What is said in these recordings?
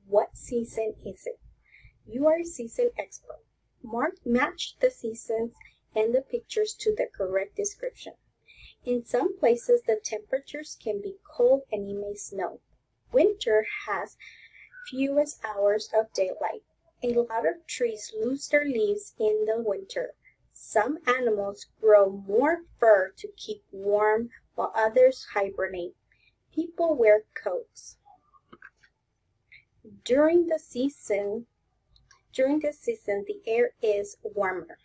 What season is it? You are a season expert. Match the seasons and the pictures to the correct description. In some places, the temperatures can be cold and it may snow. Winter has fewest hours of daylight. A lot of trees lose their leaves in the winter. Some animals grow more fur to keep warm while others hibernate. People wear coats. During the season, the air is warmer.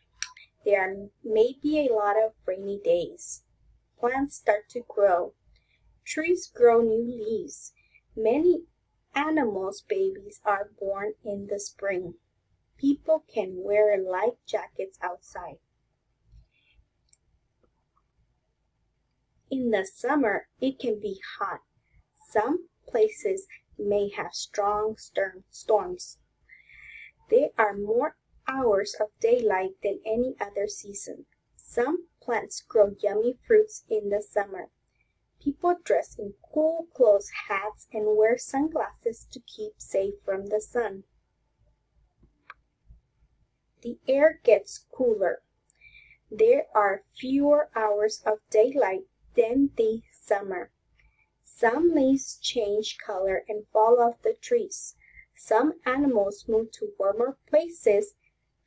There may be a lot of rainy days. Plants start to grow. Trees grow new leaves. Many animals' babies are born in the spring. People can wear light jackets outside. In the summer, it can be hot. Some places may have strong storms. There are more hours of daylight than any other season. Some plants grow yummy fruits in the summer. People dress in cool clothes, hats, and wear sunglasses to keep safe from the sun. The air gets cooler. There are fewer hours of daylight than the summer. Some leaves change color and fall off the trees. Some animals move to warmer places.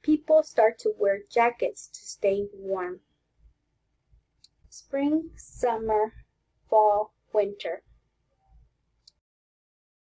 People start to wear jackets to stay warm. Spring, summer, fall, winter.